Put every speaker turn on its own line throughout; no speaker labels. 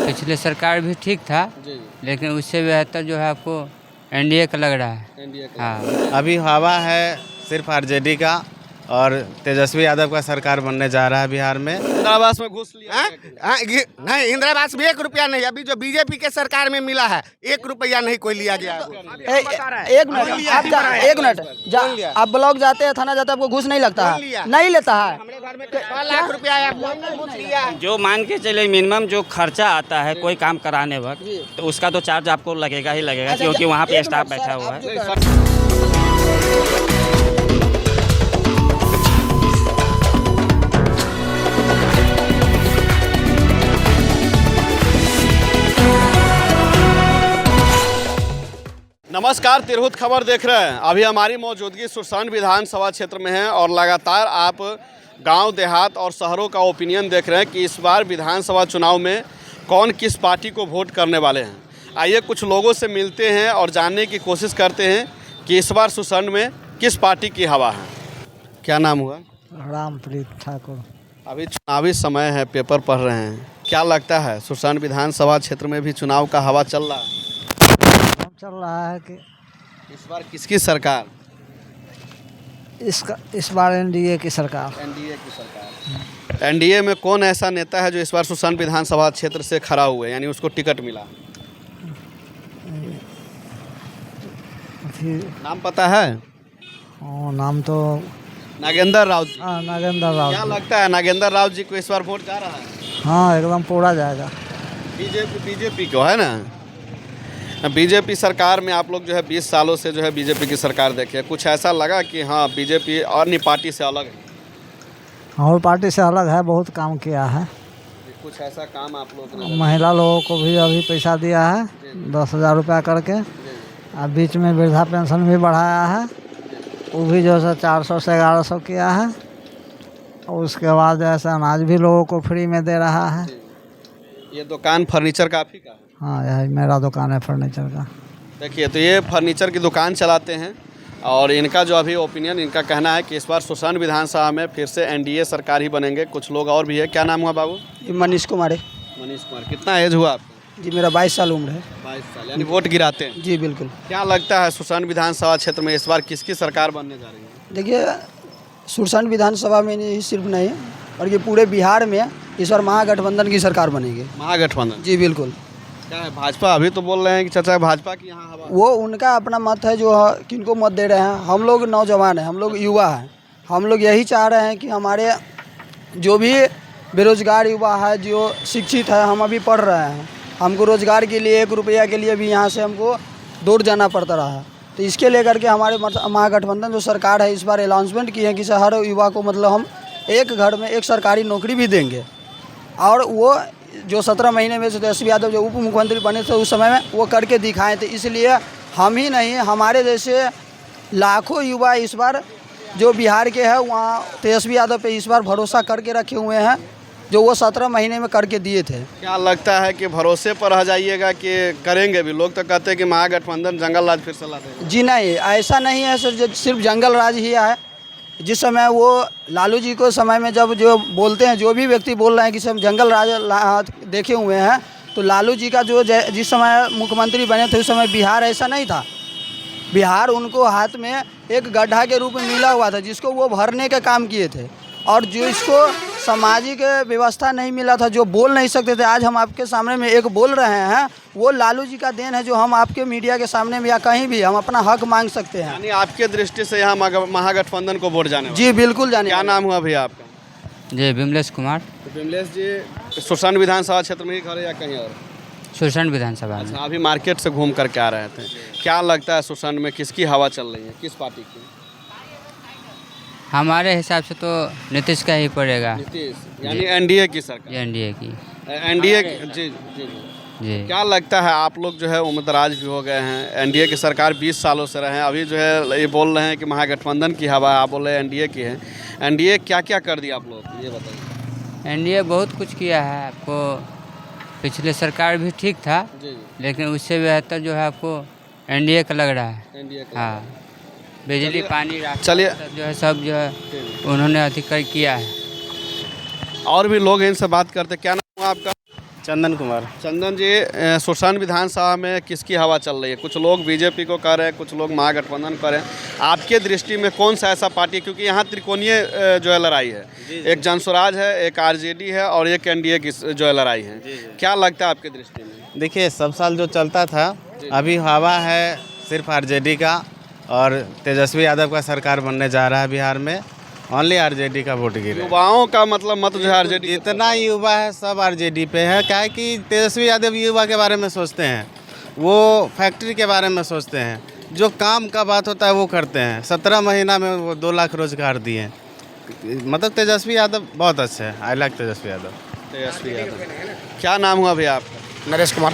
पिछले सरकार भी ठीक था,
जी
लेकिन उससे बेहतर जो है आपको एनडीए का लग रहा है।
एनडीए
हाँ,
अभी हवा है सिर्फ आरजेडी का और तेजस्वी यादव का सरकार बनने जा रहा है बिहार में।
इंदिरावास में घुस लिया
हाँ?
क्या?
हाँ, नहीं इंदिरावास में 1 रुपया नहीं, अभी जो बीजेपी के सरकार में मिला है 1 रुपया नहीं कोई लिया गया है।
एक मिनट एक मिनट आप ब्लॉक जाते हैं, थाना जाते हैं, आपको घूस नहीं लगता
कौन लिया?
है? नहीं लेता है।
हमारे घर में 1 लाख रुपया है, घूस लिया।
जो मान के चले मिनिमम जो खर्चा आता है कोई काम कराने वक्त, तो उसका तो चार्ज आपको लगेगा ही लगेगा, क्योंकि वहाँ पे स्टाफ बैठा हुआ है।
नमस्कार, तिरहुत खबर देख रहे हैं। अभी हमारी मौजूदगी सुरसंड विधानसभा क्षेत्र में है और लगातार आप गांव देहात और शहरों का ओपिनियन देख रहे हैं कि इस बार विधानसभा चुनाव में कौन किस पार्टी को वोट करने वाले हैं। आइए कुछ लोगों से मिलते हैं और जानने की कोशिश करते हैं कि इस बार सुरसंड में किस पार्टी की हवा है। क्या नाम हुआ?
रामप्रीत ठाकुर।
अभी चुनावी समय है, पेपर पढ़ रहे हैं, क्या लगता है सुरसंड विधानसभा क्षेत्र में भी चुनाव का हवा चल रहा है?
चल रहा है कि
इस बार किसकी सरकार?
इस बार एनडीए की सरकार।
एनडीए की सरकार। एनडीए में कौन ऐसा नेता है जो इस बार सुरसंड विधानसभा क्षेत्र से खड़ा हुए, यानी उसको टिकट मिला? नाम पता है?
नाम तो
नागेंद्र राव जी।
नागेंद्र राव।
क्या लगता है नागेंद्र राव जी को इस बार वोट जा रहा है?
हाँ, एकदम पूरा जाएगा।
बीजेपी को है ना। बीजेपी सरकार में आप लोग जो है 20 सालों से जो है बीजेपी की सरकार देखे, कुछ ऐसा लगा कि हाँ बीजेपी अन्य पार्टी से अलग है?
और पार्टी से अलग है, बहुत काम किया है।
कुछ ऐसा काम आप लोग ने?
महिला लोगों को भी अभी पैसा दिया है 10,000 रुपया करके। अब बीच में वृद्धा पेंशन भी बढ़ाया है, वो भी जो है 400 से 1100 किया है। और उसके बाद जैसे अनाज भी लोगों को फ्री में दे रहा है।
ये दुकान फर्नीचर का आप ही का है?
हाँ, यही मेरा दुकान है फर्नीचर का।
देखिए, तो ये फर्नीचर की दुकान चलाते हैं और इनका जो अभी ओपिनियन, इनका कहना है कि इस बार सुरसंड विधानसभा में फिर से एनडीए सरकार ही बनेंगे। कुछ लोग और भी है। क्या नाम हुआ बाबू?
मनीष कुमार है।
मनीष कुमार। कितना एज हुआ आपका?
जी, मेरा 22 साल उम्र है।
22 साल। यानी वोट गिराते हैं?
जी बिल्कुल।
क्या लगता है सुरसंड विधानसभा क्षेत्र में इस बार किसकी सरकार बनने जा रही है?
देखिए, सुरसंड विधानसभा में नहीं, सिर्फ नहीं और ये पूरे बिहार में इस बार महागठबंधन की सरकार बनेगी।
महागठबंधन?
जी बिल्कुल।
क्या है, भाजपा अभी तो बोल रहे हैं कि चाचा भाजपा की यहाँ हवा?
वो उनका अपना मत है, जो किनको मत दे रहे हैं। हम लोग नौजवान हैं, हम लोग युवा हैं, हम लोग यही चाह रहे हैं कि हमारे जो भी बेरोजगार युवा है, जो शिक्षित है, हम अभी पढ़ रहे हैं, हमको रोजगार के लिए 1 रुपया के लिए भी यहाँ से हमको दूर जाना पड़ता रहा। तो इसके लेकर के हमारे महागठबंधन जो सरकार है इस बार अनाउंसमेंट की है कि हर युवा को मतलब हम एक घर में एक सरकारी नौकरी भी देंगे। और वो जो 17 महीने में तेजस्वी यादव जो उप मुख्यमंत्री बने थे उस समय में वो करके दिखाए थे। इसलिए हम ही नहीं, हमारे जैसे लाखों युवा इस बार जो बिहार के हैं वहाँ तेजस्वी यादव पे इस बार भरोसा करके रखे हुए हैं, जो वो 17 महीने में करके दिए थे।
क्या लगता है कि भरोसे पर रह जाइएगा कि करेंगे भी? लोग तो कहते हैं कि महागठबंधन जंगल राज फिर से ला देगा।
जी नहीं, ऐसा नहीं है सर, सिर्फ जंगल राज ही है। जिस समय वो लालू जी को समय में जब जो बोलते हैं, जो भी व्यक्ति बोल रहे हैं कि सब जंगल राज देखे हुए हैं, तो लालू जी का जो जिस समय मुख्यमंत्री बने थे उस समय बिहार ऐसा नहीं था। बिहार उनको हाथ में एक गड्ढा के रूप में मिला हुआ था जिसको वो भरने का काम किए थे। और जो इसको सामाजिक व्यवस्था नहीं मिला था, जो बोल नहीं सकते थे, आज हम आपके सामने में एक बोल रहे हैं, वो लालू जी का देन है, जो हम आपके मीडिया के सामने में या कहीं भी हम अपना हक मांग सकते हैं।
यानी आपके दृष्टि से यहाँ महागठबंधन को वोट जाने?
जी बिल्कुल जाने।
क्या नाम हुआ भैया आपका?
जी विमलेश कुमार।
तो विमलेश जी, सुरसंड विधानसभा क्षेत्र में ही घर है या कहीं और?
सुरसंड विधानसभा में।
अच्छा, अभी मार्केट से घूम करके आ रहे थे। क्या लगता है सुरसंड में किसकी हवा चल रही है, किस पार्टी की?
हमारे हिसाब से तो नीतीश का ही पड़ेगा।
नीतीश, यानी एनडीए की सरकार?
एनडीए की।
एनडीए जी जी जी।
जी।
क्या लगता है, आप लोग जो है उम्रदराज भी हो गए हैं, एनडीए की सरकार 20 सालों से रहे हैं, अभी जो है ये बोल रहे हैं कि महागठबंधन की हवा है, आप बोल रहे हैं एनडीए की है। एनडीए क्या क्या कर दिया आप लोग, ये बताइए।
एनडीए बहुत कुछ किया है आपको। पिछले सरकार भी ठीक था,
जी,
लेकिन उससे बेहतर जो है आपको एनडीए का लग रहा है।
एनडीए का।
हाँ, बिजली पानी राशन
चलिए।
जो है सब जो है उन्होंने अधिक किया है।
और भी लोग हैं, इनसे बात करते। क्या नाम हुआ आपका?
चंदन कुमार।
चंदन जी, सुरसान विधानसभा में किसकी हवा चल रही है? कुछ लोग बीजेपी को कह रहे हैं, कुछ लोग महागठबंधन कर रहे हैं। आपके दृष्टि में कौन सा ऐसा पार्टी, क्योंकि यहाँ त्रिकोणीय जो है लड़ाई है, एक जनस्वराज है, एक आरजेडी है और एक एनडीए की जो है लड़ाई है, क्या लगता है आपके दृष्टि में?
देखिए, सब साल जो चलता था, अभी हवा है सिर्फ आरजेडी का, और तेजस्वी यादव का सरकार बनने जा रहा है बिहार में। ओनली आरजेडी का वोट गिरे।
युवाओं का मतलब मत जो है आरजेडी,
इतना युवा है सब आरजेडी पे है। क्या है कि तेजस्वी यादव युवा के बारे में सोचते हैं, वो फैक्ट्री के बारे में सोचते हैं, जो काम का बात होता है वो करते हैं। 17 महीना में वो 2 लाख रोजगार दिए। मतलब तेजस्वी यादव बहुत अच्छे हैं। I like Tejashwi Yadav.
तेजस्वी यादव। क्या नाम हुआ भैया आपका?
नरेश कुमार।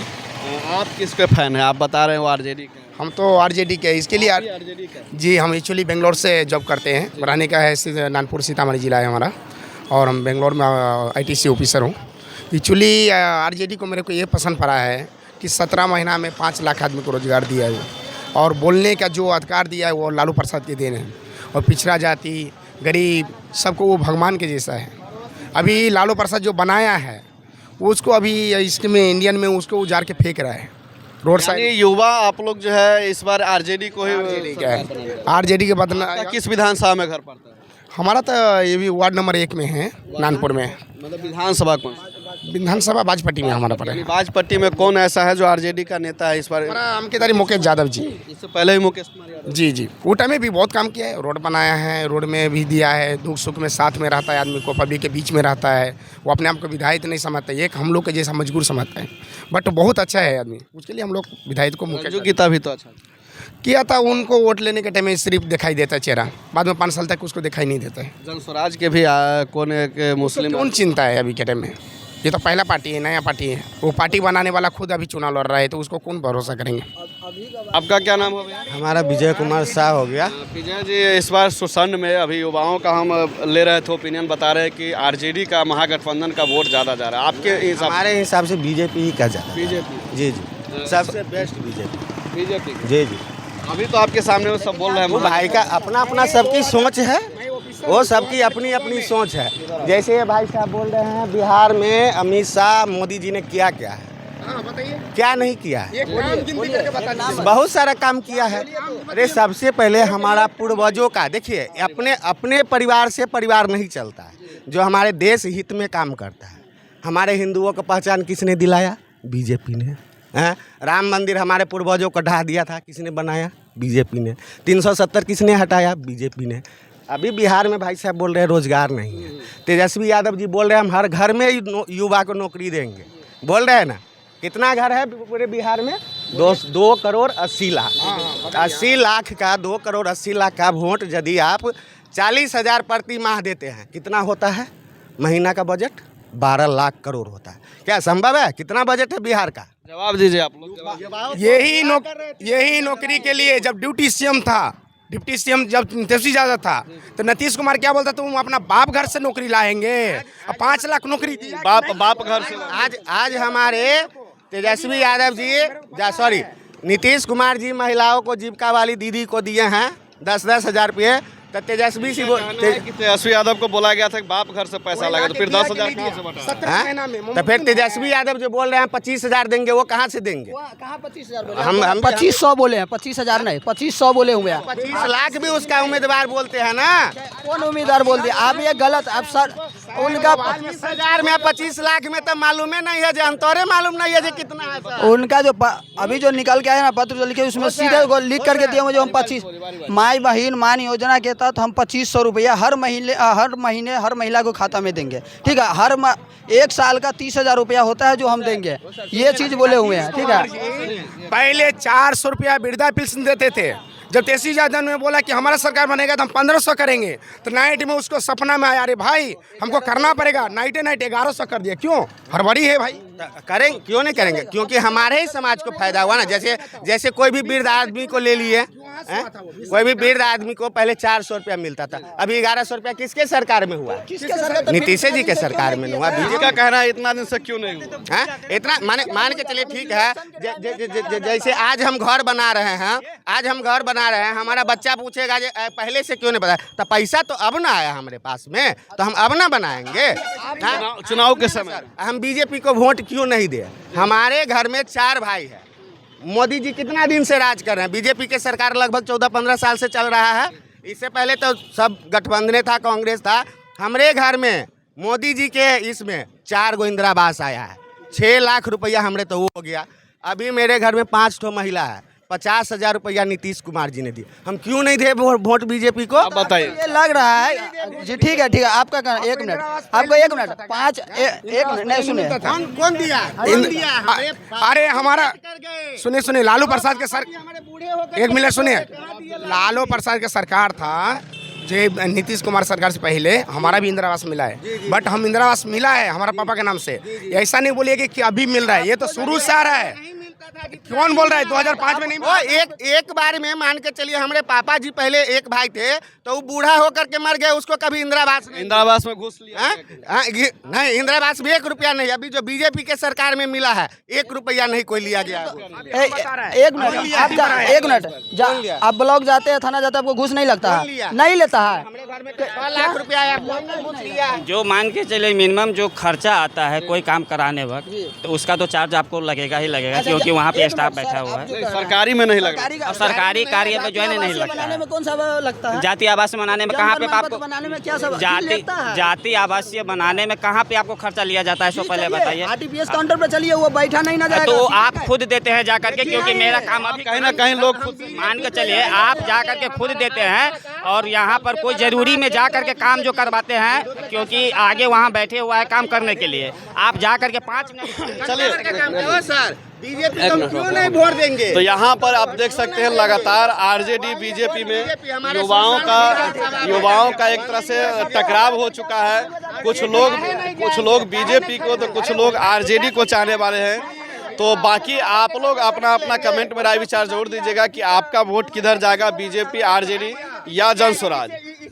आप किसके फैन हैं? आप बता रहे हो आरजेडी के।
हम तो आरजेडी के, इसके लिए
आरजेडी का।
जी, हम एक्चुअली बेंगलोर से जॉब करते हैं। रहने का है नानपुर सीतामढ़ी जिला है हमारा, और हम बेंगलोर में आईटीसी ऑफिसर हूँ। एक्चुअली आरजेडी को मेरे को ये पसंद पड़ा है कि 17 महीना में 5 लाख आदमी को रोजगार दिया है, और बोलने का जो अधिकार दिया है वो लालू प्रसाद के देन है। और पिछड़ा जाति, गरीब, सबको वो भगवान के जैसा है। अभी लालू प्रसाद जो बनाया है वो उसको अभी इसमें इंडियन में उसको उजाड़ के फेंक रहा है रोड
यानी
साइड।
युवा आप लोग जो है इस बार आरजेडी को ही
आरजेडी के बदला।
किस विधानसभा में घर पड़ता है?
हमारा तो ये भी वार्ड नंबर 1 में है, नानपुर में।
मतलब विधानसभा कौन?
विधानसभा बाजपट्टी में हमारा पड़ा है।
बाजपट्टी में कौन ऐसा है जो आरजेडी का नेता है इस बार?
हमारा हमकेदारी मुकेश यादव जी।
इससे पहले ही मुकेश कुमार यादव।
जी, ऊटा में भी बहुत काम किया है, रोड बनाया है, रोड में भी दिया है, दुख सुख में साथ में रहता है आदमी को, पब्लिक के बीच में रहता है। वो अपने आप को विधायक नहीं समझता, एक हम लोग के जैसा मजबूर समझता है, बट बहुत अच्छा है आदमी। उसके लिए हम लोग विधायक को मुकेश
गीता भी तो अच्छा
किया था। उनको वोट लेने के टाइम में सिर्फ दिखाई देता है चेहरा, बाद में 5 साल तक उसको दिखाई नहीं देता है।
जनस्वराज के भी कौन एक मुस्लिम
कौन चिंता है अभी के टाइम में? ये तो पहला पार्टी है, नया पार्टी है। वो पार्टी बनाने वाला खुद अभी चुनाव लड़ रहा है, तो उसको कौन भरोसा करेंगे?
आपका क्या नाम है भैया?
हमारा विजय कुमार शाह हो गया।
विजय जी, इस बार सुरसंड में अभी युवाओं का हम ले रहे थे ओपिनियन, बता रहे हैं कि आरजेडी का महागठबंधन का वोट ज़्यादा जा रहा है। आपके हिसाब
हमारे हिसाब से बीजेपी ही का ज़्यादा।
बीजेपी?
जी जी, सबसे बेस्ट बीजेपी।
बीजेपी?
जी जी।
अभी तो आपके सामने वो सब बोल रहे
वो
हैं
भाई का अपना अपना सबकी सोच है, वो सबकी अपनी अपनी सोच है। जैसे ये भाई साहब बोल रहे हैं बिहार में अमित शाह मोदी जी ने किया क्या है, क्या नहीं किया है? बहुत सारा काम किया है। अरे सबसे पहले हमारा पूर्वजों का देखिए, अपने अपने परिवार से परिवार नहीं चलता है, जो हमारे देश हित में काम करता है। हमारे हिंदुओं को पहचान किसने दिलाया? बीजेपी ने। हैं? राम मंदिर हमारे पूर्वजों को ढा दिया था, किसने बनाया? बीजेपी ने। 370 किसने हटाया? बीजेपी ने। अभी बिहार में भाई साहब बोल रहे हैं रोजगार नहीं है। तेजस्वी यादव जी बोल रहे हैं हम हर घर में युवा को नौकरी देंगे, बोल रहे हैं ना। कितना घर है पूरे बिहार में? 2 करोड़ 80 लाख। 80 लाख का 2 करोड़ 80 लाख का वोट यदि आप 40,000 प्रति माह देते हैं, कितना होता है महीना का बजट? 12 लाख करोड़ होता है। क्या संभव है? कितना बजट है बिहार का?
जवाब दीजिए आप लोग।
यही नौकरी के लिए जब डिप्टी सीएम जब तेजस्वी यादव था, तो नीतीश कुमार क्या बोलता? तुम अपना बाप घर से नौकरी लाएंगे, 5 लाख नौकरी
बाप घर से।
आज हमारे तेजस्वी यादव जी नीतीश कुमार जी महिलाओं को जीविका वाली दीदी को दिए हैं 10-10 हज़ार रुपये। तो तेजस्वी
तेजस्वी यादव को बोला गया था कि बाप घर से पैसा लगा, तो फिर 10,000 कहाँ से बटा?
तो फिर तेजस्वी यादव जो बोल रहे हैं 25,000 देंगे, वो कहाँ से देंगे?
कहाँ 25,000 बोले?
हम
2500 बोले हैं, 25,000 नहीं, 2500 बोले हुए हैं।
25 लाख भी उसका उम्मीदवार बोलते हैं ना।
कौन उम्मीदवार बोल दिया? आप ये गलत, आप सर उनका
25,000 में 25 लाख में तो मालूम नहीं है, जो अंतरे मालूम नहीं है जो कितना है सर।
उनका जो अभी जो निकल के आया ना पत्र जो लिखे, उसमें सीधे लिख करके दिया मुझे। हम 25 माई बहन मान योजना के तहत हम 2500 रुपया हर महीने हर महिला को खाता में देंगे। ठीक है, 1 साल का 30,000 रुपया होता है जो हम देंगे, ये चीज़ बोले हुए हैं। ठीक है,
पहले 400 रुपया वृद्धा पेंशन देते थे। जब तेजस्वी यादव ने बोला कि हमारा सरकार बनेगा तो हम 1500 करेंगे, तो नाइट में उसको सपना में आया, अरे भाई हमको करना पड़ेगा, नाइट 1100 कर दिया। क्यों? हड़बड़ी है भाई।
करेंगे क्यों नहीं करेंगे? क्योंकि हमारे ही समाज को फायदा हुआ ना। जैसे कोई भी वृद्ध आदमी को ले लिए, कोई भी वृद्ध आदमी को पहले 400 रुपया मिलता था, अभी 1100 रुपया किसके सरकार में हुआ? नीतीश जी के सरकार में हुआ।
बीजेपी का कहना है इतना दिन से क्यों नहीं हुआ
है? इतना मान के चलिए, ठीक है। जैसे आज हम घर बना रहे हैं, हमारा बच्चा पूछेगा पहले से क्यों नहीं बताया? तो पैसा तो अब ना आया हमारे पास में, तो हम अब ना बनाएंगे।
चुनाव के समय
हम बीजेपी को वोट क्यों नहीं दे? हमारे घर में 4 भाई है। मोदी जी कितना दिन से राज कर रहे हैं? बीजेपी के सरकार लगभग 14-15 साल से चल रहा है। इससे पहले तो सब गठबंधन था, कांग्रेस था। हमारे घर में मोदी जी के इसमें 4 गो इंदिरा आवास आया है, 6 लाख रुपया हमरे तो वो हो गया। अभी मेरे घर में 5 ठो महिला है, 50,000 रुपया नीतीश कुमार जी ने दिए। हम क्यों नहीं दे वोट बीजेपी को?
अब बताइए।
ये लग रहा है जी। ठीक है आपका कहना, 1 मिनट आपको 1 मिनट 5 1 मिनट नहीं सुने।
कौन दिया?
अरे हमारा सुनिए लालू प्रसाद के सर, 1 मिनट सुनिए। लालू प्रसाद के सरकार था जो नीतीश कुमार सरकार से पहले, हमारा भी इंदिरा आवास मिला है। बट हम इंदिरा आवास मिला है हमारा पापा के नाम से। ऐसा नहीं बोलिए कि अभी मिल रहा है, ये तो शुरू से आ रहा है। कौन बोल रहा है 2005 में नहीं?
वो एक बार में मान के चलिए, हमारे पापा जी पहले एक भाई थे तो वो बूढ़ा होकर के मर गए, उसको कभी इंदिरा आवास
इंदिरा आवास में घुस लिया?
नहीं, इंदिरा आवास भी 1 रुपया नहीं। अभी जो बीजेपी के सरकार में मिला है 1 रुपया नहीं कोई लिया गया।
1 मिनट आपका 1 मिनट। आप ब्लॉक जाते हैं, थाना जाते हैं, आपको घूस नहीं लगता है? नहीं लेता है।
हमारे घर में 6 लाख रुपया
जो मान के चले मिनिमम जो खर्चा आता है कोई काम कराने वक्त, तो उसका तो चार्ज आपको लगेगा ही लगेगा, क्योंकि वहाँ पे स्टाफ बैठा हुआ है।
सरकारी में नहीं लग रहा।
और सरकारी कार्य में जो है नहीं लगता
बनाने
है।
में कौन सा लगता है?
जाति आवासीय बनाने में कहाँ पे आपको
बनाने में क्या सब
जाति आवासीय बनाने में कहाँ पे आपको खर्चा लिया जाता है, इसको पहले बताइए।
आरटीपीएस काउंटर पे चलिए, वो बैठा नहीं ना जाएगा।
तो आप खुद देते हैं जा करके, क्योंकि मेरा काम अभी
कहीं ना कहीं लोग खुद
मान के चलिए आप जा करके खुद देते हैं, और यहाँ पर कोई जरूरी में जा करके काम जो करवाते हैं, क्योंकि आगे वहाँ बैठे हुआ है काम करने के लिए, आप जा करके 5 मिनट
चलिए सर, बीजेपी को क्यों नहीं वोट देंगे?
तो यहाँ पर आप देख सकते हैं लगातार आरजेडी बीजेपी में युवाओं का एक तरह से टकराव हो चुका है। कुछ लोग बीजेपी को तो कुछ लोग आरजेडी को चाहने वाले हैं। तो बाकी आप लोग अपना अपना कमेंट में राय विचार जरूर दीजिएगा कि आपका वोट किधर जाएगा, बीजेपी, आरजेडी या जन स्वराज।